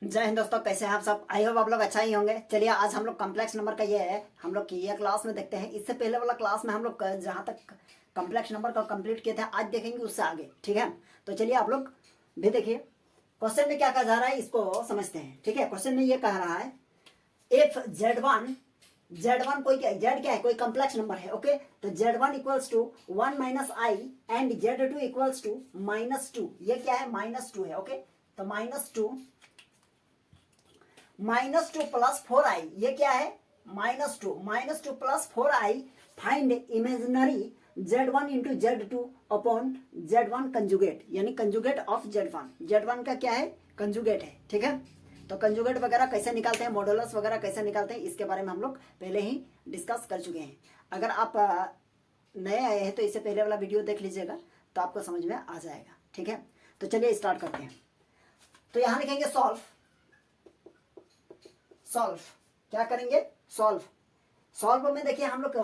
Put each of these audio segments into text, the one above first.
जय हिंद दोस्तों, कैसे हैं आप सब। आई होप आप लोग अच्छा ही होंगे। चलिए आज हम लोग कॉम्प्लेक्स नंबर का ये है हम लोग की ये क्लास में देखते हैं। इससे पहले वाला क्लास में हम लोग जहाँ तक कॉम्प्लेक्स नंबर का कंप्लीट किए थे आज देखेंगे उससे आगे, ठीक है। तो चलिए आप लोग भी देखिए क्वेश्चन में क्या कहा जा रहा है, इसको समझते हैं, ठीक है। क्वेश्चन में ये कह रहा है इफ Z1 कोई क्या है, कोई कॉम्प्लेक्स नंबर है, ओके। तो Z1 equals to 1 minus I and Z2 equals to -2। ये क्या है, -2 है, ओके। तो -2 प्लस 4i, ये क्या है, -2 plus 4i। Find imaginary Z1 into Z2 upon Z1 conjugate, यानी कंजुगेट ऑफ Z1 का क्या है, कंजुगेट है, ठीक है। तो कंजुगेट वगैरह कैसे निकालते हैं, मॉडुलस वगैरह कैसे निकालते हैं, इसके बारे में हम लोग पहले ही डिस्कस कर चुके हैं। अगर आप नए आए हैं तो इससे पहले वाला वीडियो देख लीजिएगा तो आपको समझ में आ जाएगा, ठीक है। तो चलिए स्टार्ट करते हैं। तो यहाँ लिखेंगे सॉल्व, क्या करेंगे, सॉल्व में देखिए हम लोग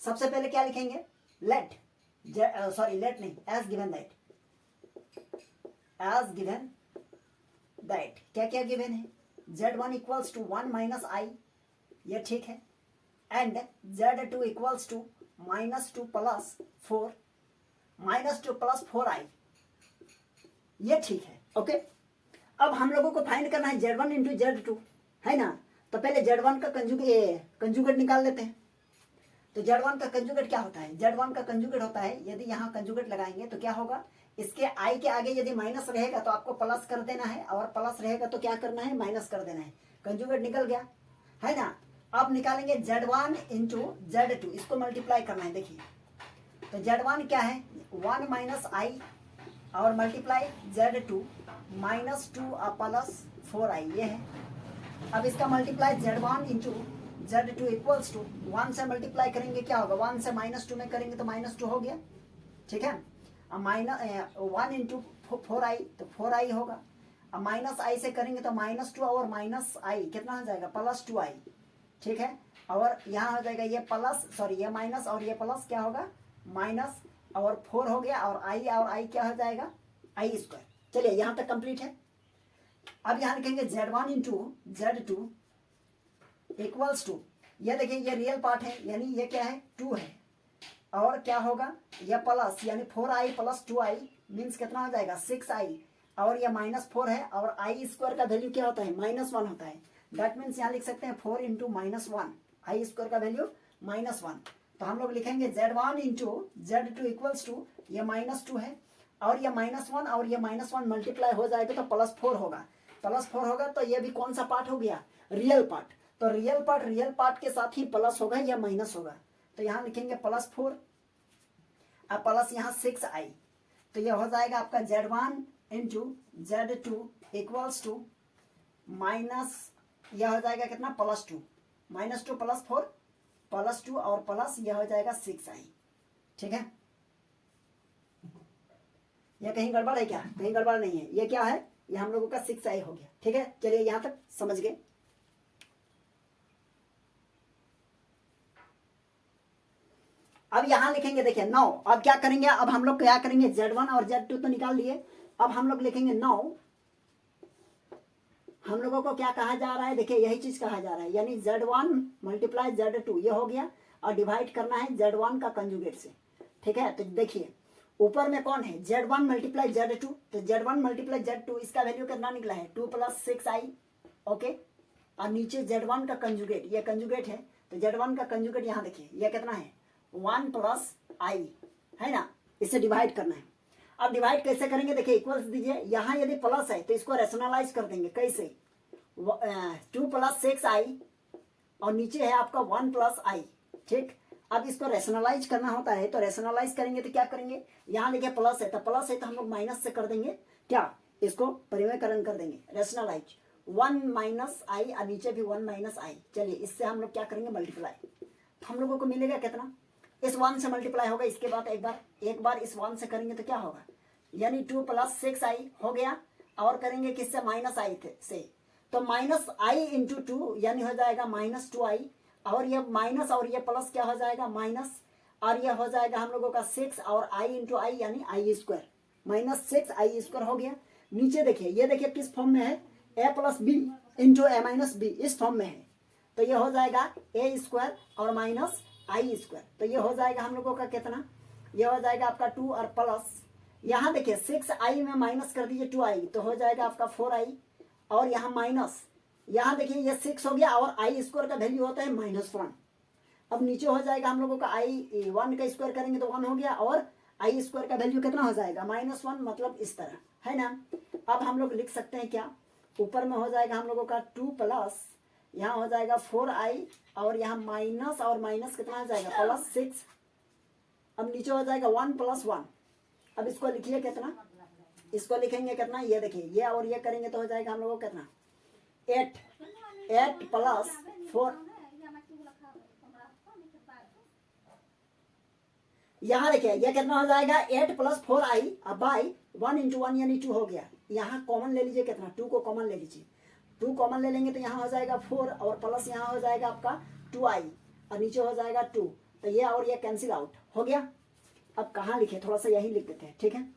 सबसे पहले क्या लिखेंगे, लेट नहीं, एज गिवन दैट क्या क्या गिवन है, Z1 इक्वल्स टू 1 माइनस आई, ये ठीक है। And Z2 equals to -2 plus 4i, ये ठीक है, ओके। अब हम लोगों को फाइंड करना है Z1 इंटू Z2, है ना। तो पहले Z1 का कंजुगेट निकाल लेते हैं। तो Z1 का कंजुगेट क्या होता है, Z1 का कंजुगेट होता है, यदि यहाँ कंजुगेट लगाएंगे तो क्या होगा, इसके i के आगे यदि माइनस रहेगा तो आपको प्लस कर देना है, और प्लस रहेगा तो क्या करना है, माइनस कर देना है। कंजुगेट निकल गया, है ना। अब निकालेंगे Z1 इंटू Z2, इसको मल्टीप्लाई करना है। देखिए तो Z1 क्या है, 1 माइनस आई और मल्टीप्लाई Z2 -2 प्लस 4i, ये है। अब इसका multiply Z1 into Z2 equals to 1 से मल्टीप्लाई करेंगे क्या होगा, 1 से -2 में करेंगे तो -2 हो गया, ठीक है। अब 1 इंटू 4i तो 4i होगा। अब माइनस आई से करेंगे तो -2 और -i कितना हो जाएगा, +2i, ठीक है। और यहाँ हो जाएगा ये ये माइनस और ये प्लस क्या होगा, माइनस और 4 हो गया, और i क्या हो जाएगा, i²। चलिए यहाँ तक कंप्लीट है। अब यहाँ लिखेंगे Z1 into Z2 equals to, ये देखिए ये रियल पार्ट है, यानी ये क्या है, 2 है, और क्या होगा, ये प्लस यानी 4i प्लस 2i मीन्स कितना हो जाएगा, 6i, और ये -4 है, और i² का वैल्यू क्या होता है, -1 होता है। दैट मीन्स यहाँ लिख सकते हैं 4 इंटू -1, i² का वैल्यू -1। तो हम लोग लिखेंगे Z1 into Z2 equals to, ये -2 है, और ये -1 और ये -1 मल्टीप्लाई हो जाएगा तो +4 होगा, तो ये भी कौन सा पार्ट हो गया, रियल पार्ट। तो रियल पार्ट के साथ ही प्लस होगा या माइनस होगा। तो यहाँ लिखेंगे +4 और प्लस यहाँ 6i, तो ये हो जाएगा आपका Z1 into Z2 equals to minus, यह हो जाएगा कितना, +2, -2 प्लस 4 +2 और प्लस यह हो जाएगा 6i, ठीक है। यह कहीं गड़बड़ है क्या, कहीं गड़बड़ नहीं है, ये क्या है, ये हम लोगों का 6i हो गया, ठीक है। चलिए यहाँ तक समझ गए। अब यहाँ लिखेंगे, देखिए 9। अब क्या करेंगे, अब हम लोग क्या करेंगे, Z1 और Z2 तो निकाल लिए, अब हम लोग लिखेंगे 9। हम लोगों को क्या कहा जा रहा है, देखिए यही चीज कहा जा रहा है, यानी Z1 मल्टीप्लाई Z2, ये हो गया, और डिवाइड करना है Z1 का कंजुगेट से, ठीक है। तो देखिए ऊपर में कौन है, Z1 मल्टीप्लाई Z2, तो Z1 मल्टीप्लाई Z2 इसका वैल्यू कितना निकला है, 2 + 6i, ओके। और नीचे Z1 का कंजुगेट, ये कंजुगेट है, तो Z1 का कंजुगेट यहाँ देखिए ये कितना है, 1 + i, है ना। इसे डिवाइड करना है। अब डिवाइड कैसे करेंगे, देखिए इक्वल्स दीजिए, यहाँ यदि प्लस है तो इसको रैशनलाइज कर देंगे, कैसे, 2 + 6i और नीचे है आपका 1 + i, ठीक। अब इसको रैशनलाइज करना होता है, तो रैशनलाइज करेंगे तो क्या करेंगे, यहाँ देखिए प्लस है तो हम लोग माइनस से कर देंगे, क्या, इसको परिमेयकरण कर देंगे, रैशनलाइज 1 - i और नीचे भी 1 - i। चलिए इससे हम लोग क्या करेंगे, मल्टीप्लाई, तो हम लोगों को मिलेगा कितना, इस 1 से मल्टीप्लाई होगा, इसके बाद एक बार इस 1 से करेंगे तो क्या होगा, यानी 2 + 6i हो गया, और करेंगे किससे, -i से, तो -i इंटू 2 यानी हो जाएगा -2i, और ये माइनस और ये प्लस क्या हो जाएगा, माइनस, और ये हो जाएगा हम लोगों का 6 और i इंटू आई यानी i², -6i² हो गया। नीचे देखिए, ये देखिए किस फॉर्म में है, ए plus B into A minus B इस फॉर्म में है, तो ये हो जाएगा ए स्क्वायर और माइनस आई स्क्वायर। तो ये हो जाएगा हम लोगों का कितना, ये हो जाएगा आपका 2 और प्लस यहाँ देखिए 6i में माइनस कर दीजिए 2i, तो हो जाएगा आपका 4i और यहाँ माइनस, यहाँ देखिए ये 6 हो गया और आई स्क्वायर का वैल्यू होता है -1। अब नीचे हो जाएगा हम लोगों का आई 1 का स्क्वायर करेंगे तो 1 हो गया और आई स्क्वायर का वैल्यू कितना हो जाएगा -1, मतलब इस तरह है ना। अब हम लोग लिख सकते हैं क्या, ऊपर में हो जाएगा हम लोगों का 2 प्लस यहाँ हो जाएगा 4i और यहाँ माइनस और माइनस कितना हो जाएगा +6। अब नीचे हो जाएगा 1 + 1। अब इसको लिखिए कितना, इसको लिखेंगे कितना, ये देखिए ये और ये करेंगे तो हो जाएगा हम लोगों को कितना 8 + 4। यहाँ देखिए ये कितना हो जाएगा 8 + 4i अब बाई 1 × 1 यानी 2 हो गया। यहाँ कॉमन ले लीजिए कितना, 2 को कॉमन ले लीजिए, 2 कॉमन ले लेंगे तो यहाँ हो जाएगा 4 और प्लस यहाँ हो जाएगा आपका 2i और नीचे हो जाएगा 2, तो ये और ये कैंसिल आउट हो गया। अब कहाँ लिखे, थोड़ा सा यही लिख देते हैं, ठीक है।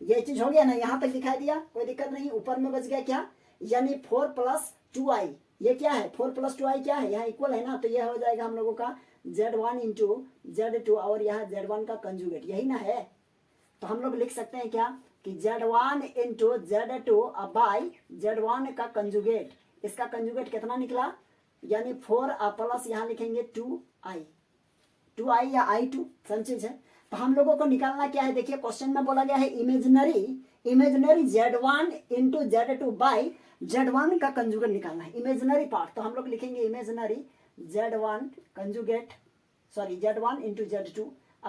ये चीज हो गया ना, यहाँ तक दिखाई दिया, कोई दिक्कत नहीं। ऊपर में बच गया क्या, यानी 4 + 2i, ये क्या है 4 + 2i क्या है, यहाँ इक्वल है ना, तो ये हो जाएगा हम लोगों का Z1 × Z2 और यहाँ Z1 का कंजुगेट, यही ना है। तो हम लोग लिख सकते हैं क्या कि Z1 × Z2 बाई Z1 का कंजुगेट, इसका कंजुगेट कितना निकला, यानी 4 प्लस यहाँ लिखेंगे 2i या i2 सेम चीज है। तो हम लोगों को निकालना क्या है, देखिए क्वेश्चन में बोला गया है imaginary Z1 × Z2 by Z1 का कंजुगेट निकालना है, इमेजिनरी पार्ट। तो हम लोग लिखेंगे imaginary Z1 conjugate, sorry Z1 × Z2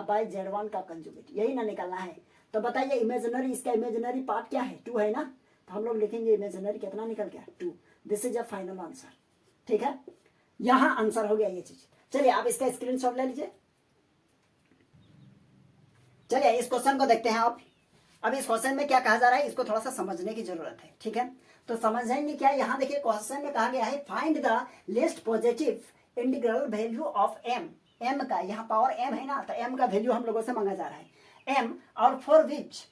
by Z1 का कंजुगेट, यही ना निकालना है। तो बताइए इमेजिनरी, इसका इमेजिनरी पार्ट क्या है 2 है ना, तो हम लोग लिखेंगे इमेजिनरी कितना निकल गया 2। This is a final answer, ठीक है, यहाँ आंसर हो गया ये चीज। चलिए आप इसका स्क्रीनशॉट ले लीजिए। चलिए इस क्वेश्चन को देखते हैं आप। अब इस क्वेश्चन में क्या कहा जा रहा है, इसको थोड़ा सा समझने की जरूरत है, ठीक है। तो समझेंगे क्या, यहाँ देखिए क्वेश्चन में कहा गया है find the least positive integral value of m, m का यहाँ पावर m है ना, तो m का वैल्यू हम लोगों से मांगा जा रहा है m और फॉर विच,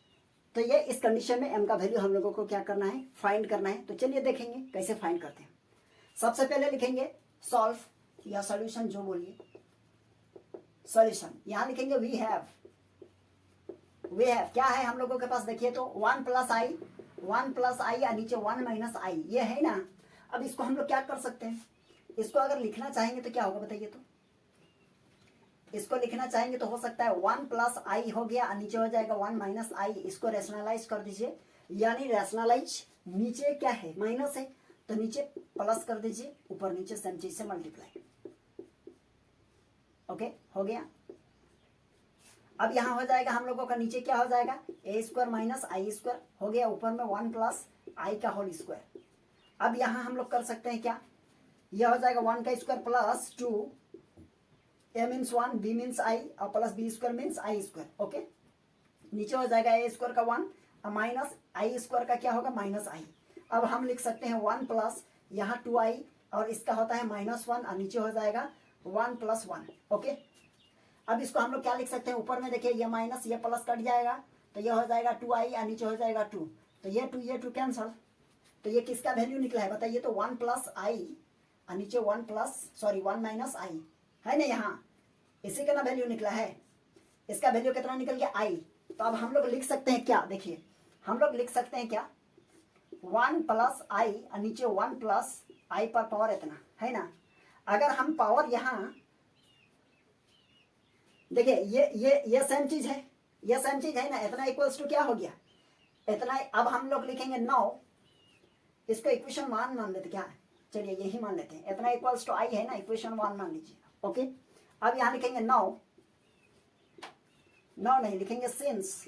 तो ये इस कंडीशन में m का वैल्यू हम लोगों को क्या करना है, फाइंड करना है। तो चलिए देखेंगे कैसे फाइंड करते हैं। सबसे पहले लिखेंगे सॉल्व या सॉल्यूशन, जो बोलिए सॉल्यूशन, यहाँ लिखेंगे वी हैव क्या है हम लोगों के पास, देखिए तो 1 + i या नीचे 1 - i, ये है ना। अब इसको हम लोग क्या कर सकते हैं, इसको अगर लिखना चाहेंगे तो क्या होगा बताइए, तो इसको लिखना चाहेंगे तो हो सकता है 1 + i हो गया और नीचे हो जाएगा 1 - i, इसको रैशनलाइज कर दीजिए, यानी रैशनलाइज नीचे क्या है माइनस है तो नीचे प्लस कर दीजिए, ऊपर नीचे सेम चीज से मल्टीप्लाई, ओके हो गया। अब यहाँ हो जाएगा हम लोगों का नीचे क्या हो जाएगा a² - i² हो गया, ऊपर में 1 + i का होल स्क्वायर। अब यहाँ हम लोग कर सकते हैं क्या, यह हो जाएगा 1 का square plus 2, a means 1, b means i और plus b² means i², okay. नीचे हो जाएगा a² का 1 और माइनस i² का क्या होगा -i। अब हम लिख सकते हैं 1 प्लस यहाँ 2i और इसका होता है -1 और नीचे हो जाएगा 1 + 1, ओके। अब इसको हम लोग क्या लिख सकते हैं, ऊपर में देखिए ये माइनस ये प्लस कट जाएगा तो ये हो जाएगा 2i और नीचे हो जाएगा 2, तो ये 2 कैंसल, तो ये किसका वैल्यू निकला है बताइए, तो 1 + i और नीचे 1 - i है ना, यहाँ इसी का ना वैल्यू निकला है, इसका वैल्यू कितना निकल गया i। तो अब हम लोग लिख सकते हैं क्या, देखिए हम लोग लिख सकते हैं क्या 1 + i और नीचे 1 + i पर पावर इतना है ना। अगर हम पावर यहाँ देखिए ये सेम चीज है, ये सेम चीज है ना, इतना इक्वल्स टू क्या हो गया इतना। अब हम लोग लिखेंगे 9, इसको इक्वेशन 1 मान लेते क्या, चलिए यही मान लेते हैं, इतना इक्वल्स टू i है ना, इक्वेशन 1 मान लीजिए, ओके। अब यहाँ लिखेंगे 9 नहीं लिखेंगे सिंस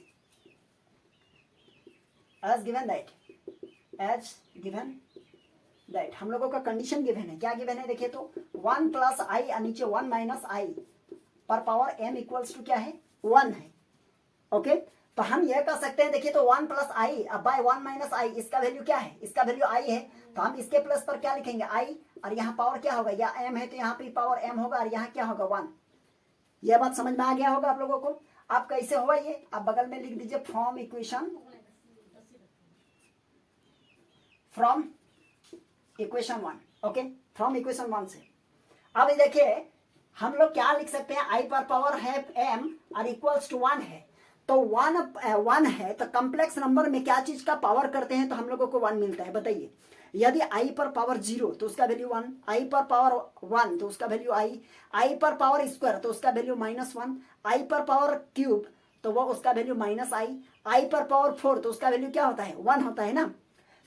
एज गिवन दैट, हम लोगों का कंडीशन गिवन है, क्या गिवन है देखिए तो 1 + i और नीचे 1 - i पर पावर m इक्वल्स टू क्या है 1 है, ओके। तो हम यह कर सकते हैं देखिए तो 1 + i अब बाय 1 - i, इसका वैल्यू क्या है, इसका वैल्यू i है, तो हम इसके प्लस पर क्या लिखेंगे i और यहाँ पावर क्या होगा, या m है तो यहाँ पे पावर m होगा और यहाँ क्या होगा 1। यह बात समझ में आ गया होगा आप लोगों को। आप कैसे होगा ये, आप बगल में लिख दीजिए from from equation 1, okay, from equation 1 से। अब देखिए हम लोग क्या लिख सकते हैं, आई पर पावर है m और इक्वल्स टू 1 है, तो 1 है, तो कम्प्लेक्स नंबर में क्या चीज का पावर करते हैं तो हम लोगों को 1 मिलता है। बताइए, यदि आई पर पावर 0 तो उसका वैल्यू 1, आई पर पावर 1 तो उसका वैल्यू आई पर पावर स्क्वायर तो उसका वैल्यू -1, आई पर पावर क्यूब तो वो उसका वैल्यू आई पर पावर 4 तो उसका वैल्यू क्या होता है, 1 होता है ना।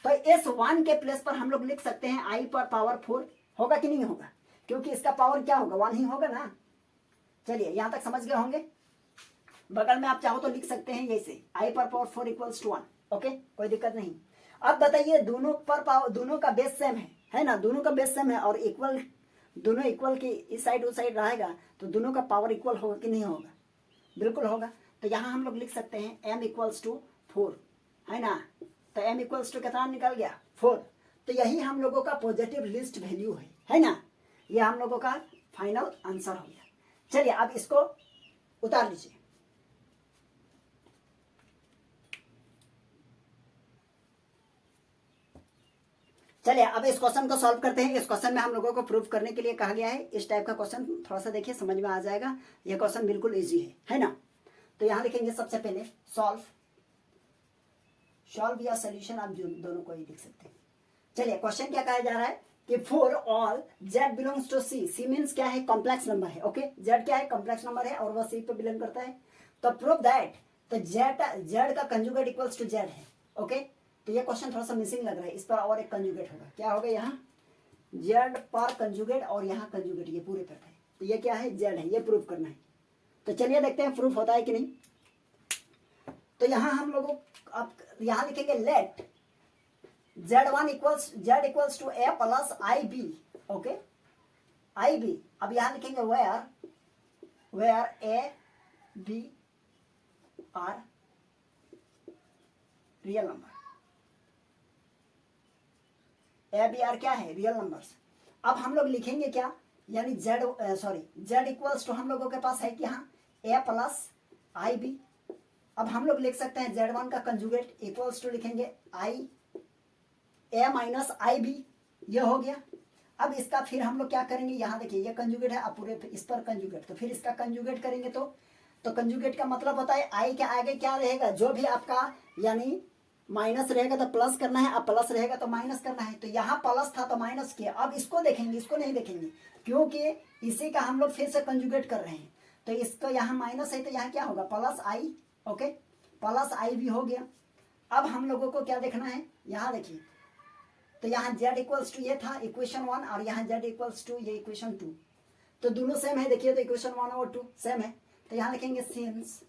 तो इस 1 के प्लेस पर हम लोग लिख सकते हैं आई पर पावर 4, होगा कि नहीं होगा, क्योंकि इसका पावर क्या होगा, 1 ही होगा ना। चलिए यहां तक समझ गए होंगे। बगल में आप चाहो तो लिख सकते हैं जैसे आई पर पावर 4 इक्वल्स टू 1, ओके, कोई दिक्कत नहीं। अब बताइए दोनों पर पावर, दोनों का बेस सेम है ना, दोनों का बेस सेम है और इक्वल, दोनों इक्वल की इस साइड उस साइड रहेगा तो दोनों का पावर इक्वल होगा कि नहीं होगा, बिल्कुल होगा। तो यहाँ हम लोग लिख सकते हैं m इक्वल्स टू 4, है ना, तो m इक्वल्स टू कितना निकल गया, 4। तो यही हम लोगों का पॉजिटिव लिस्ट वैल्यू है ना, ये हम लोगों का फाइनल आंसर हो गया। चलिए अब इसको उतार लीजिए। चलिए अब इस क्वेश्चन को सॉल्व करते हैं। इस क्वेश्चन में हम लोगों को प्रूफ करने के लिए कहा गया है, इस टाइप का क्वेश्चन थोड़ा सा देखिए समझ में आ जाएगा। यह क्वेश्चन बिल्कुल इजी है ना। तो यहां लिखेंगे सबसे पहले सॉल्व या सोल्यूशन, आप दोनों को ही लिख सकते हैं। चलिए क्वेश्चन क्या कहा जा रहा है कि for all z belongs to c, c means क्या है, कॉम्प्लेक्स नंबर है, ओके, z क्या है, कॉम्प्लेक्स नंबर है और वह c पे बिलोंग करता है। तो प्रूव दैट, तो z का कंजुगेट इक्वल्स टू z है, ओके। तो ये क्वेश्चन थोड़ा सा मिसिंग लग रहा है, इस पर और एक कंजुगेट होगा, क्या होगा यहाँ z पर कंजुगेट और यहाँ कंजुगेट, ये पूरे पर है, तो ये क्या है, z है, ये प्रूव करना है। तो चलिए देखते हैं प्रूफ होता है कि नहीं। तो यहाँ हम लोगों अब यहाँ लिखेंगे let z1 equals to a plus ib, okay, ib। अब यहाँ लिखेंगे where a b are real number, A B are क्या है, रियल नंबर्स। अब हम लोग लिखेंगे क्या, यानी z इक्वल्स टू हम लोगों के पास है कि यहाँ a प्लस आई बी। अब हम लोग लिख सकते हैं z1 का कंजुगेट इक्वल्स टू लिखेंगे a माइनस आई बी, ये हो गया। अब इसका फिर हम लोग क्या करेंगे, यहाँ देखिए ये कंजुगेट है, अब पूरे इस पर कंजुगेट, तो फिर इसका कंजुगेट करेंगे तो कंजुगेट का मतलब होता है आई के आगे क्या रहेगा, जो भी आपका यानी माइनस रहेगा तो प्लस करना है, अब प्लस रहेगा तो माइनस करना है। तो यहाँ प्लस था तो माइनस किया। अब इसको देखेंगे, इसको नहीं देखेंगे, क्योंकि इसी का हम लोग फिर से कंजुगेट कर रहे हैं। तो इसको यहाँ माइनस है तो यहाँ क्या होगा, प्लस आई, ओके, प्लस आई भी हो गया। अब हम लोगों को क्या देखना है, यहाँ देखिए, तो यहाँ z इक्वल्स टू ये था इक्वेशन 1 और यहाँ z इक्वल्स टू ये इक्वेशन 2, तो दोनों सेम है, देखिए तो इक्वेशन 1 और 2 सेम है। तो यहाँ लिखेंगे since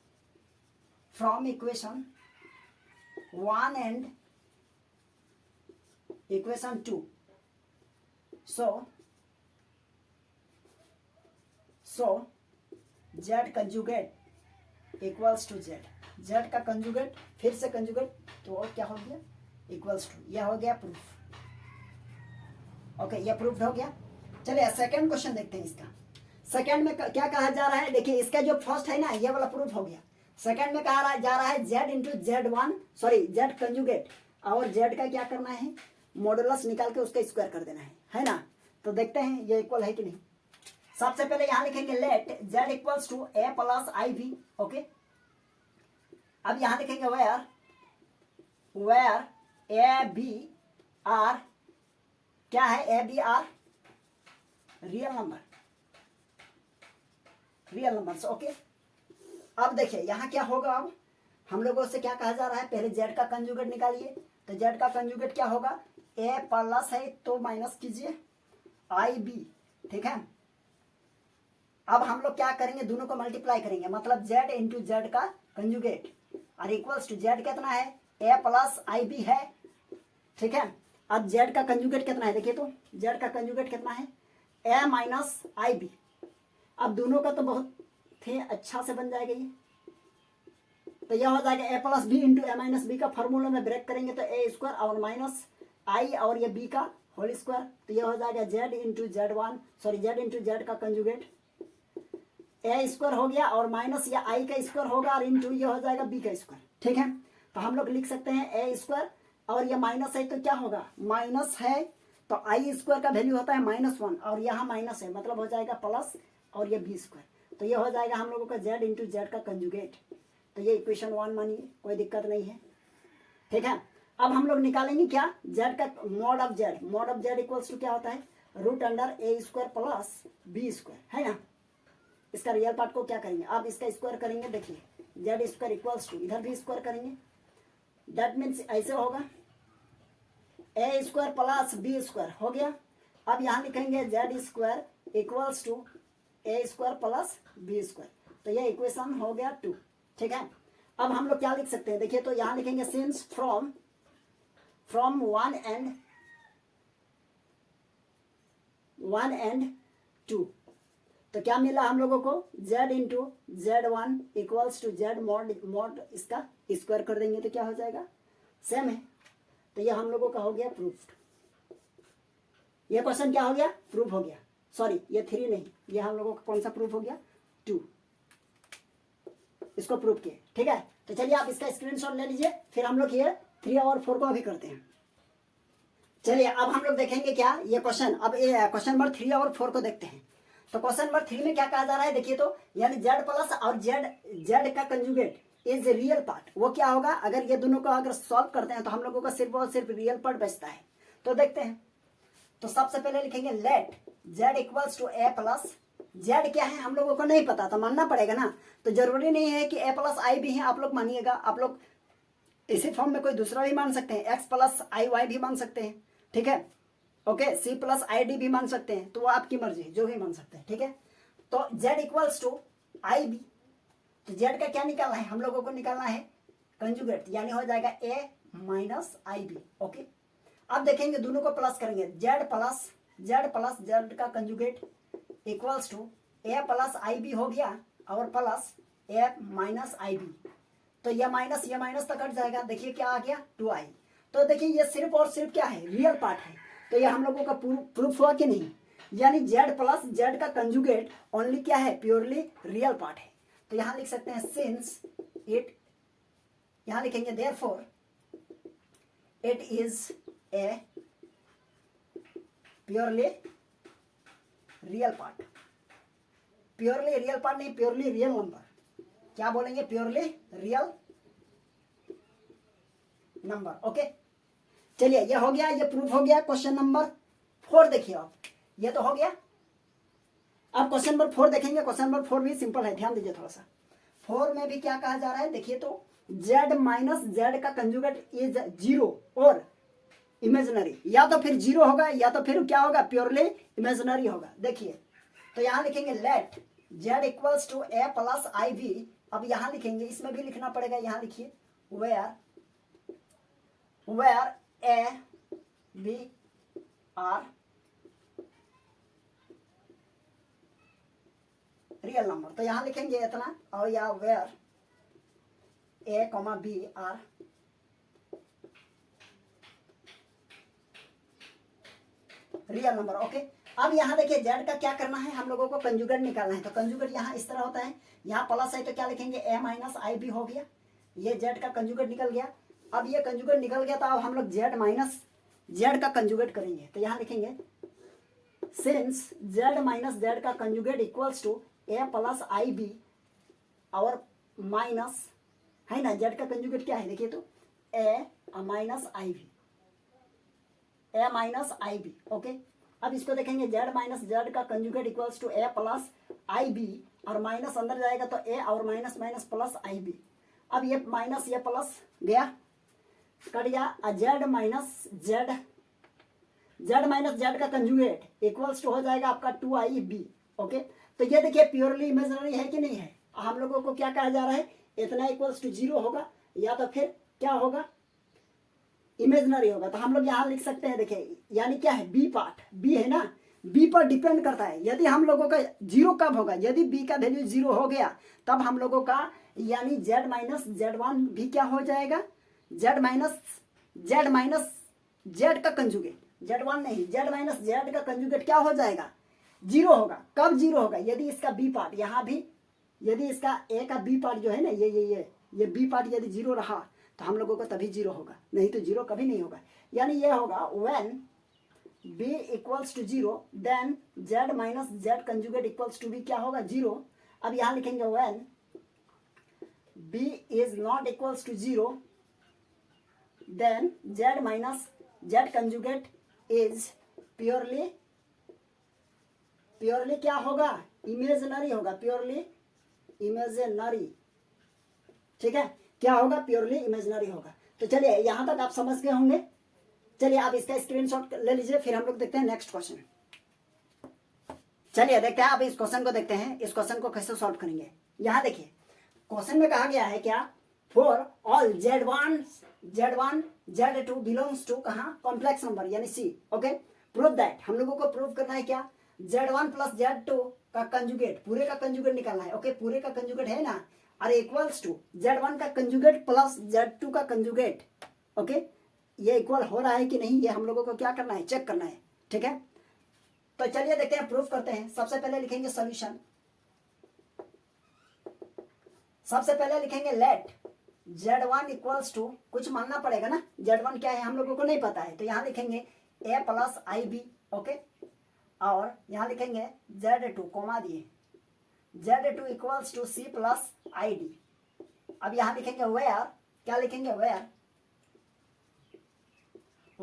from equation 1 and equation 2 so z conjugate equals to z का कंजुगेट फिर से कंजुगेट, तो और क्या हो गया, इक्वल्स टू, यह हो गया प्रूफ, ओके, यह प्रूफ हो गया। चलिए सेकंड क्वेश्चन देखते हैं। इसका सेकंड में क्या कहा जा रहा है, देखिए इसका जो फर्स्ट है ना, ये वाला प्रूफ हो गया। सेकंड में कहा जा रहा है z इंटू z कंजुगेट, और z का क्या करना है, मॉडुलस निकाल के उसका स्क्वायर कर देना है ना। तो देखते हैं ये इक्वल है कि नहीं। सबसे पहले यहाँ लिखेंगे let z equals to a plus I B, okay. अब यहाँ लिखेंगे वेयर ए बी आर क्या है, A B are real numbers, okay. अब देखिए यहाँ क्या होगा, अब हम लोगों से क्या कहा जा रहा है, पहले z का कंजुगेट निकालिए। तो z का कंजुगेट क्या होगा, a प्लस है तो माइनस कीजिए आई बी, ठीक है। अब हम लोग क्या करेंगे, दोनों को मल्टीप्लाई करेंगे, मतलब z इंटू जेड का कंजुगेट और इक्वल्स टू z कितना है, a प्लस आई बी है, ठीक है। अब z का कंजुगेट कितना है, देखिए तो z का कंजुगेट कितना है, a माइनस आई बी। अब दोनों का तो बहुत थे अच्छा से बन जाएगा ये, तो यह हो जाएगा a plus B into A minus B का फॉर्मूला में ब्रेक करेंगे तो a स्क्वायर और माइनस आई और ये b का होल स्क्वायर, तो यह हो जाएगा z इंटू जेड का कंजुगेट, a स्क्वायर हो गया और माइनस या i का स्क्वायर होगा और इंटू ये हो जाएगा b का स्क्वायर, ठीक है। तो हम लोग लिख सकते हैं a स्क्वायर और ये माइनस है तो क्या होगा, माइनस है तो आई स्क्वायर का वैल्यू होता है -1 और यहाँ माइनस है मतलब हो जाएगा प्लस और ये बी स्क्वायर। तो ये हो जाएगा हम लोगों का जेड इंटू जेड का कंजुगेट। तो ये इक्वेशन 1 मानिए, कोई दिक्कत नहीं है, ठीक है। अब हम लोग निकालेंगे क्या, जेड का mod of Z. Mod of Z equals to क्या होता है, √A² प्लस बी स्क्वायर, है ना। इसका रियल पार्ट को क्या करेंगे, अब इसका स्क्वायर करेंगे, देखिए जेड स्क्वायर इक्वल्स टू इधर भी स्क्वायर करेंगे, दैट मीन्स ऐसे होगा A² प्लस बी स्क्वायर हो गया। अब यहाँ लिखेंगे Z square equals to A² plus B square. तो ये इक्वेशन हो गया 2, ठीक है। अब हम लोग क्या लिख सकते हैं, देखिए तो यहाँ लिखेंगे सिंस फ्रॉम 1 and 2। तो क्या मिला हम लोगों को, z into Z1 equals to Z mod इसका स्क्वायर कर देंगे तो क्या हो जाएगा, सेम है। तो ये हम लोगों का हो गया प्रूफ। ये क्वेश्चन क्या हो गया, प्रूफ हो गया। सॉरी ये 3 नहीं, ये हम लोगों का कौन सा प्रूफ हो गया, 2। इसको प्रूफ किए, ठीक है। तो चलिए आप इसका स्क्रीनशॉट ले लीजिए, फिर हम लोग ये 3 और 4 को अभी करते हैं। चलिए अब हम लोग देखेंगे क्या ये क्वेश्चन, अब ये क्वेश्चन नंबर 3 और 4 को देखते हैं। तो क्वेश्चन नंबर 3 में क्या कहा जा रहा है, देखिए तो यानी जेड प्लस और जेड का कंजुगेट इज रियल पार्ट। वो क्या होगा, अगर ये दोनों को अगर सॉल्व करते हैं तो हम लोगों का सिर्फ और सिर्फ रियल पार्ट बचता है। तो देखते हैं, तो सबसे पहले लिखेंगे let Z equals to A plus, Z क्या है हम लोगों को नहीं पता तो मानना पड़ेगा ना। तो जरूरी नहीं है कि ए प्लस आई भी है, आप लोग मानिएगा, आप लोग इसी फॉर्म में कोई दूसरा भी मान सकते हैं, एक्स प्लस आई वाई भी मान सकते हैं, ठीक है। Okay, C plus I D भी मान सकते हैं, तो वो आपकी मर्जी है, जो भी मान सकते हैं, ठीक है। तो Z equals to I B, तो जेड का क्या निकालना है हम लोगों को, निकालना है कंजुगेट, यानी हो जाएगा A minus I B. Okay, अब देखेंगे दोनों को प्लस करेंगे, जेड प्लस जेड का conjugate equals to A plus I B हो गया और plus A minus I B. तो ये माइनस तो कट जाएगा, देखिए क्या आ गया 2i। तो देखिए ये सिर्फ और सिर्फ क्या है, रियल पार्ट है। तो ये हम लोगों का प्रूफ हुआ कि नहीं, यानी जेड प्लस जेड का कंजुगेट ओनली क्या है, प्योरली रियल पार्ट है। तो यहां लिख सकते हैं सिंस इट, यहां लिखेंगे therefore it is a purely real part. Purely real part नहीं, प्योरली रियल नंबर, क्या बोलेंगे, प्योरली रियल नंबर। ओके, चलिए ये हो गया, ये प्रूफ हो गया। क्वेश्चन नंबर 4 देखिए आप, ये तो हो गया। अब क्वेश्चन नंबर 4 देखेंगे। क्वेश्चन नंबर 4 भी सिंपल है, ध्यान दीजिए थोड़ा सा। 4 में भी क्या कहा जा रहा है, देखिए तो z माइनस जेड का कंजुगेट इज 0 और इमेजिनरी, या तो फिर 0 होगा या तो फिर क्या होगा, प्योरली इमेजिनरी होगा। देखिए तो यहां लिखेंगे let z equals to A plus I B. अब यहां लिखेंगे, इसमें भी लिखना पड़ेगा, यहां लिखिए where A B are real number. तो यहां लिखेंगे इतना, और या where A comma B are real number. Okay, अब यहाँ देखिए जेड का क्या करना है, हम लोगों को कंजुगेट निकालना है। तो कंजुगेट यहाँ इस तरह होता है, यहाँ प्लस है तो क्या लिखेंगे, ए माइनस आई बी हो गया, ये जेड का कंजुगेट निकल गया। अब ये कंजुगेट निकल गया तो अब हम लोग जेड माइनस जेड का कंजुगेट करेंगे। तो यहाँ लिखेंगे सिंस जेड माइनस जेड का conjugate equals to A plus I B और माइनस, है ना, जेड का कंजुगेट क्या है, देखिए तो A minus I B, A minus I B. Okay, अब इसको देखेंगे जेड माइनस जेड का conjugate equals to A plus I B, और माइनस अंदर जाएगा तो ए और minus minus plus I B. अब ये माइनस ये प्लस गया, कट गया, जेड माइनस जेड का कंजुगेट इक्वल्स टू हो जाएगा आपका 2i b। ओके, तो ये देखिए प्योरली इमेजिनरी है कि नहीं है। हम लोगों को क्या कहा जा रहा है, इतना इक्वल्स टू 0 होगा या तो फिर क्या होगा, इमेजिनरी होगा। तो हम लोग यहाँ लिख सकते हैं, देखिए यानी क्या है, बी पार्ट, बी है ना, बी पर डिपेंड करता है। यदि हम लोगों का 0 कब होगा, यदि बी का वैल्यू 0 हो गया तब हम लोगों का यानी जेड माइनस जेड वन भी क्या हो जाएगा, जेड माइनस जेड का कंजुगेट, जेड वन नहीं, जेड माइनस जेड का कंजुगेट क्या हो जाएगा, 0 होगा। कब 0 होगा, यदि इसका बी पार्ट यहाँ भी, यदि इसका ए का बी पार्ट जो है ना, ये बी पार्ट यदि 0 रहा तो हम लोगों को तभी जीरो होगा, नहीं तो जीरो कभी नहीं होगा। यानी ये होगा when b equals to zero then z minus z conjugate equals to b क्या होगा, जीरो। अब यहाँ लिखेंगे when b is not equals to zero then z minus z conjugate is purely क्या होगा, इमेजिनरी होगा, प्योरली इमेजिनरी। ठीक है, क्या होगा, प्योरली इमेजिनरी होगा। तो चलिए यहां तक आप समझ गए होंगे। चलिए आप इसका स्क्रीनशॉट ले लीजिए, फिर हम लोग देखते हैं नेक्स्ट क्वेश्चन। चलिए देखते हैं, अब इस क्वेश्चन को देखते हैं, इस क्वेश्चन को कैसे सॉल्व करेंगे। यहां देखिए क्वेश्चन में कहा गया है क्या, for all z1 z2 belongs to कहां, कॉम्प्लेक्स नंबर यानी c। ओके, प्रूव दैट, हम लोगों को प्रूव करना है क्या, z1 प्लस z2 का कंजुगेट, पूरे का कंजुगेट निकालना है। ओके, पूरे का कंजुगेट है ना, और इक्वल्स टू z1 का कंजुगेट प्लस z2 का कंजुगेट। ओके, ये इक्वल हो रहा है कि नहीं, ये हम लोगों को क्या करना है, चेक करना है। ठीक है, तो चलिए देखते हैं, प्रूफ करते हैं। सबसे पहले लिखेंगे सॉल्यूशन, सबसे पहले लिखेंगे लेट z1 इक्वल्स टू, कुछ मानना पड़ेगा ना, z1 क्या है हम लोगों को नहीं पता है, तो यहाँ लिखेंगे a प्लस IB। ओके, और यहाँ लिखेंगे z2 कोमा दिए, z2 equals to c plus ID। अब यहाँ लिखेंगे वेयर, क्या लिखेंगे वेयर a,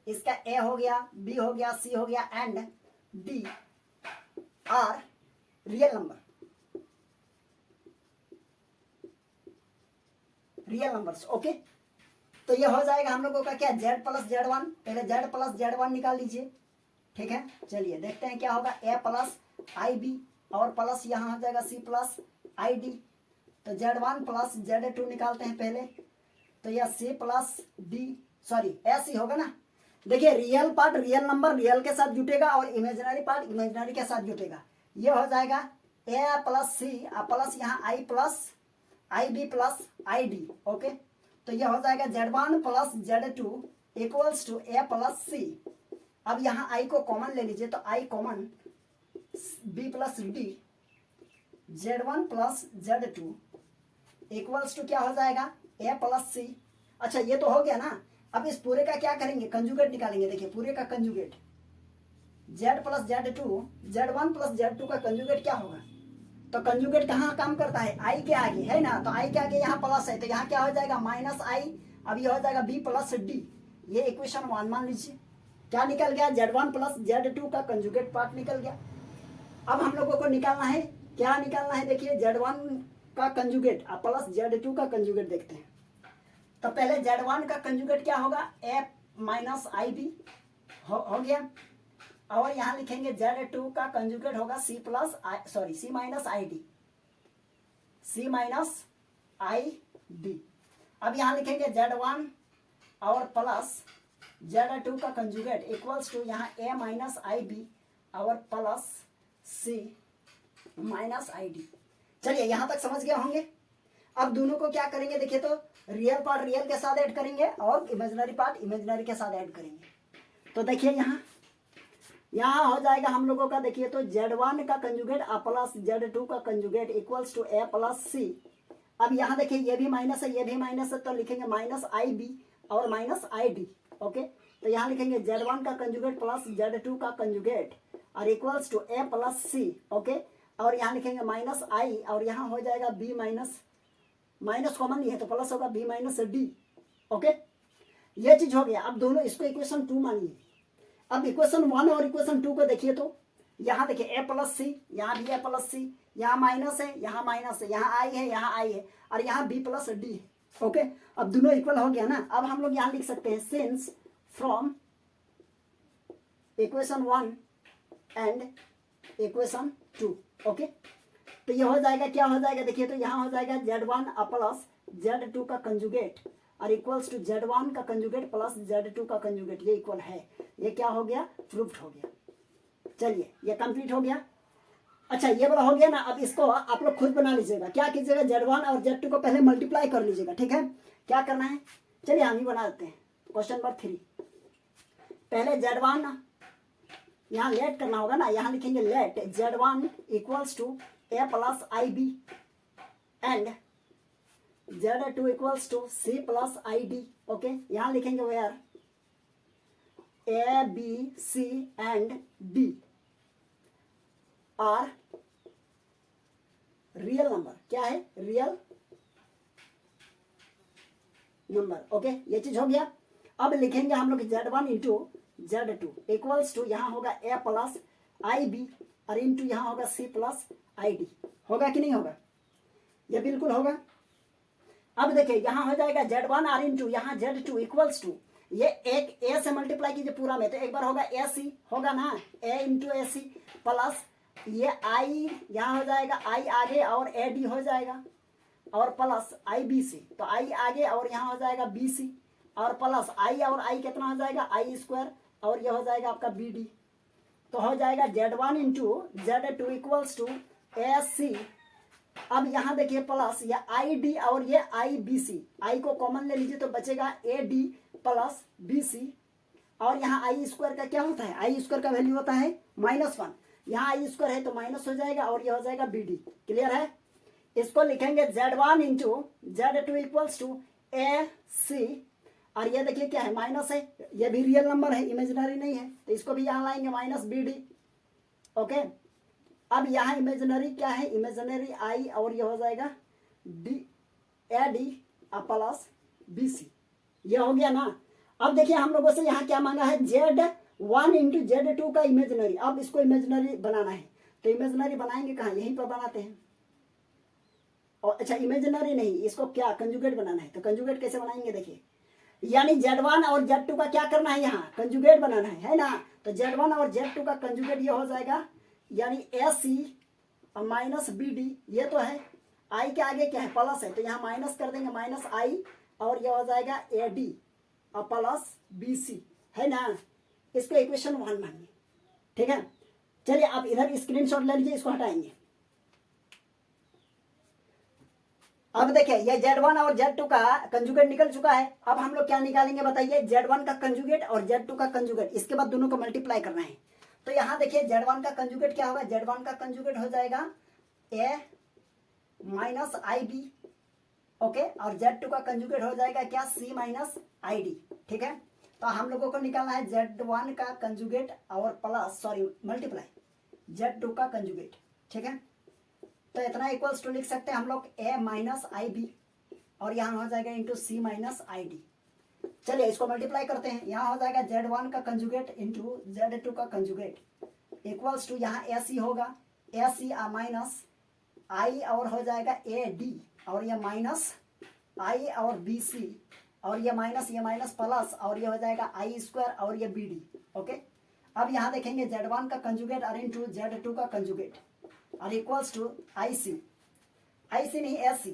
इसका a हो गया, b हो गया, c हो गया, and d are real numbers. Okay, तो ये हो जाएगा हम लोगों का क्या, z प्लस z1, पहले z प्लस z1 निकाल लीजिए। ठीक है, चलिए देखते हैं क्या होगा, a प्लस IB और प्लस यहाँ हो जाएगा c प्लस ID। तो z1 प्लस z2 निकालते हैं पहले, तो यह c प्लस d, सॉरी ऐसे होगा ना। देखिए real part real number real के साथ जुटेगा और इमेजिनरी पार्ट इमेजिनरी के साथ जुटेगा। ये हो जाएगा a प्लस c प्लस यहाँ i plus IB plus ID। Okay, तो ये हो जाएगा z1 plus z2 equals to a plus c। अब यहाँ i को कॉमन ले लीजिए, तो i common, b plus d, z1 plus z2 equals to क्या हो जाएगा, a प्लस c। अच्छा ये तो हो गया ना, अब इस पूरे का क्या करेंगे, कंजुगेट निकालेंगे। देखिए पूरे का conjugate z plus z2, z1 plus z2 का कंजुगेट क्या होगा, तो कंजुगेट कहाँ काम करता है, i के आगे है ना, तो i के आगे यहाँ प्लस है, तो यहाँ क्या हो जाएगा माइनस i। अब ये हो जाएगा b प्लस d, ये इक्वेशन 1 मान लीजिए। क्या निकल गया, z1 प्लस z2 का कंजुगेट पार्ट निकल गया। अब हम लोगों को निकालना है, क्या निकालना है, देखिए z1 का कंजुगेट प्लस z2 का कंजुगेट देखते हैं। तो पहले z1 का कंजुगेट क्या होगा, a माइनस IB हो गया, और यहाँ लिखेंगे z2 का कंजुगेट होगा c plus c minus ID, c minus ID। अब यहाँ लिखेंगे z1 और प्लस z2 का कंजुगेट इक्वल्स टू यहाँ a माइनस IB और प्लस c माइनस ID। चलिए यहाँ तक समझ गए होंगे। अब दोनों को क्या करेंगे, देखिए तो रियल पार्ट रियल के साथ ऐड करेंगे और इमेजिनरी पार्ट इमेजिनरी के साथ ऐड करेंगे। तो देखिए यहाँ हो जाएगा हम लोगों का, देखिए तो z1 का कंजुगेट प्लस z2 का conjugate equals to a plus c। अब यहाँ देखिए ये भी माइनस है, ये भी माइनस है, तो लिखेंगे माइनस IB और माइनस ID। ओके, तो यहाँ लिखेंगे z1 का कंजुगेट प्लस z2 का कंजुगेट और equals to a plus c। Okay, और यहाँ लिखेंगे माइनस I और यहाँ हो जाएगा b माइनस कॉमन नहीं है तो प्लस होगा b माइनस d। ओके, ये चीज हो गया। अब दोनों इसको इक्वेशन 2 मानिए। अब इक्वेशन 1 और इक्वेशन 2 को देखिए, तो यहाँ देखिए a प्लस c, यहाँ भी a प्लस c, यहाँ माइनस है, यहाँ माइनस है, यहाँ i है, यहाँ i है, और यहाँ b प्लस d है। ओके, अब दोनों इक्वल हो गया ना। अब हम लोग यहाँ लिख सकते हैं since from equation 1 and equation 2। Okay, तो ये हो जाएगा, क्या हो जाएगा, देखिए तो यहाँ हो जाएगा z1 प्लस z2 का कंजुगेट और इक्वल्स टू z1 का कंजुगेट प्लस z2 का कंजुगेट, ये इक्वल है। ये क्या हो गया, प्रूफ्ड हो गया। चलिए ये कंप्लीट हो गया। अच्छा ये वाला हो गया ना। अब इसको आप लोग खुद बना लीजिएगा। क्या कीजिएगा, z1 और z2 को पहले मल्टीप्लाई कर लीजिएगा। ठीक है, क्या करना है, चलिए हम ही बना देते हैं। क्वेश्चन नंबर 3, पहले z1 यहाँ लेट करना होगा ना, यहाँ लिखेंगे let z1 equals to a plus IB and Z2 equals to C plus I D. Okay, यहां लिखेंगे where A B C and D are real number. क्या है? Real number. ओके, ये चीज हो गया। अब लिखेंगे हम लोग Z1 into Z2 equals to, यहां होगा A प्लस आई बी और इंटू यहां होगा C प्लस आई डी। होगा कि नहीं होगा? ये बिल्कुल होगा। अब देखिए यहां हो जाएगा Z1 आर इंटू यहाँ Z2 इक्वल्स टू, ये एक A से मल्टीप्लाई कीजिए पूरा में, तो एक बार होगा AC होगा ना, A into A C plus ये I यहाँ हो जाएगा I आगे और AD हो जाएगा और प्लस IBC, तो I आगे और यहाँ हो जाएगा BC और प्लस I और I कितना हो जाएगा I स्क्वायर और ये हो जाएगा आपका BD। तो हो जाएगा Z1 into Z2 equals to AC। अब यहाँ देखिए प्लस ये ID और ये IBC, I को कॉमन ले लीजिए तो बचेगा AD प्लस BC और यहाँ आई स्क्वायर का क्या होता है? आई स्क्वायर का वैल्यू होता है -1, यहाँ आई स्क्वायर है तो माइनस हो जाएगा और ये हो जाएगा BD। क्लियर है? इसको लिखेंगे Z1 into Z2 equals to AC और ये देखिए क्या है? माइनस है, ये भी रियल नंबर है, इमेजिनरी नहीं है, तो इसको भी यहाँ लाएंगे -BD। ओके, अब यहाँ इमेजिनरी क्या है? इमेजिनरी I और ये हो जाएगा AD प्लस BC। ये हो गया ना। अब देखिए हम लोगों से यहाँ क्या मांगा है? Z1 इंटू Z2 का इमेजिनरी। अब इसको इमेजिनरी बनाना है, तो इमेजिनरी बनाएंगे कहाँ? यहीं पर बनाते हैं। और अच्छा, इमेजिनरी नहीं, इसको क्या कंजुगेट बनाना है, तो कंजुगेट कैसे बनाएंगे? देखिए, यानी Z1 और Z2 का क्या करना है? यहाँ कंजुगेट बनाना है ना। तो Z1 और Z2 का कंजुगेट ये हो जाएगा, यानी AC और माइनस BD। ये तो है, I के आगे क्या है? प्लस है, तो यहाँ माइनस कर देंगे -I और ये हो जाएगा AD और प्लस BC, है ना। इसको इक्वेशन 1 मानिए। ठीक है, चलिए आप इधर स्क्रीनशॉट ले लीजिए, इसको हटाएंगे। अब देखिए ये Z1 और Z2 का कंजुगेट निकल चुका है। अब हम लोग क्या निकालेंगे बताइए? Z1 का कंजुगेट और Z2 का कंजुगेट, इसके बाद दोनों को मल्टीप्लाई करना है। तो यहाँ देखिए Z1 का कंजुगेट क्या होगा? Z1 का कंजुगेट हो जाएगा A माइनस IB। ओके, और Z2 का कंजुगेट हो जाएगा क्या? C minus ID। ठीक है, तो हम लोगों को निकालना है Z1 का कंजुगेट और प्लस मल्टीप्लाई Z2 का कंजुगेट। ठीक है, तो इतना इक्वल्स टू लिख सकते हैं हम लोग A माइनस IB और यहाँ हो जाएगा इंटू C माइनस ID। चलिए इसको मल्टीप्लाई करते हैं। यहाँ हो जाएगा Z1 का कंजुगेट इंटू Z2 का कंजुगेट इक्वल्स टू, यहाँ AC होगा AC माइनस I और हो जाएगा AD और ये माइनस I और BC और ये माइनस प्लस और ये हो जाएगा I स्क्वायर और ये BD। ओके, अब यहाँ देखेंगे Z1 का कंजुगेट और इंटू Z2 का कंजुगेट और इक्वल्स टू IC नहीं AC।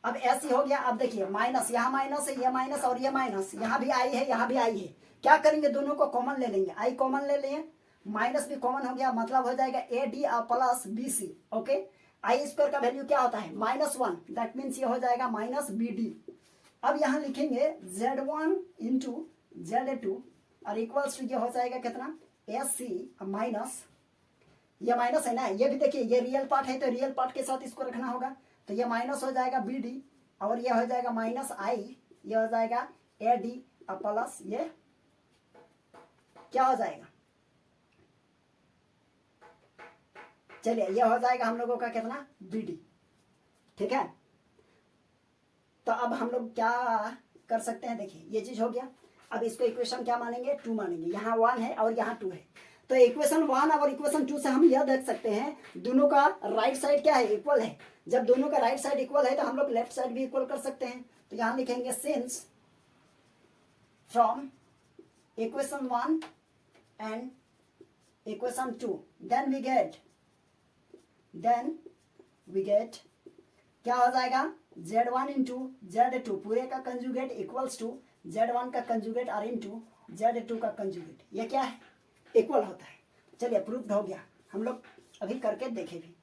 अब ऐसी हो गया। अब देखिए माइनस, यहाँ माइनस है, ये माइनस और ये माइनस, यहाँ भी I है, यहाँ भी I है। क्या करेंगे? दोनों को कॉमन ले लेंगे, I कॉमन ले लेंगे, माइनस भी कॉमन हो गया, मतलब हो जाएगा AD plus BC। Okay, I square का वैल्यू क्या होता है? -1, दैट मीन्स ये हो जाएगा -BD। अब यहाँ लिखेंगे Z1 इंटू Z2 और इक्वल्स टू ये हो जाएगा कितना? AC माइनस, ये माइनस है ना, ये भी देखिए ये रियल पार्ट है तो रियल पार्ट के साथ इसको रखना होगा, तो ये माइनस हो जाएगा BD और ये हो जाएगा -I, ये हो जाएगा AD और प्लस ये क्या हो जाएगा? चलिए ये हो जाएगा हम लोगों का कितना? BD। ठीक है, तो अब हम लोग क्या कर सकते हैं? देखिए ये चीज हो गया। अब इसको इक्वेशन क्या मानेंगे? 2 मानेंगे। यहाँ 1 है और यहाँ 2 है, तो इक्वेशन 1 और इक्वेशन 2 से हम यह देख सकते हैं दोनों का राइट साइड क्या है? इक्वल है। जब दोनों का राइट साइड इक्वल है तो हम लोग लेफ्ट साइड भी इक्वल कर सकते हैं। तो यहाँ लिखेंगे since from equation 1 and equation 2 then we get क्या हो जाएगा? Z1 इंटू Z2 पूरे का कंजुगेट इक्वल्स टू Z1 का कंजुगेट और इंटू Z2 का कंजुगेट। ये क्या है? इक्वल होता है। चलिए प्रूफ हो गया, हम लोग अभी करके देखे भी।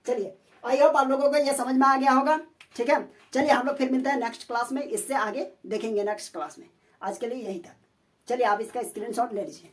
चलिए आई होप आप लोगों को ये समझ में आ गया होगा। ठीक है, चलिए हम लोग फिर मिलते हैं नेक्स्ट क्लास में, इससे आगे देखेंगे नेक्स्ट क्लास में। आज के लिए यही तक। चलिए आप इसका स्क्रीनशॉट ले लीजिए।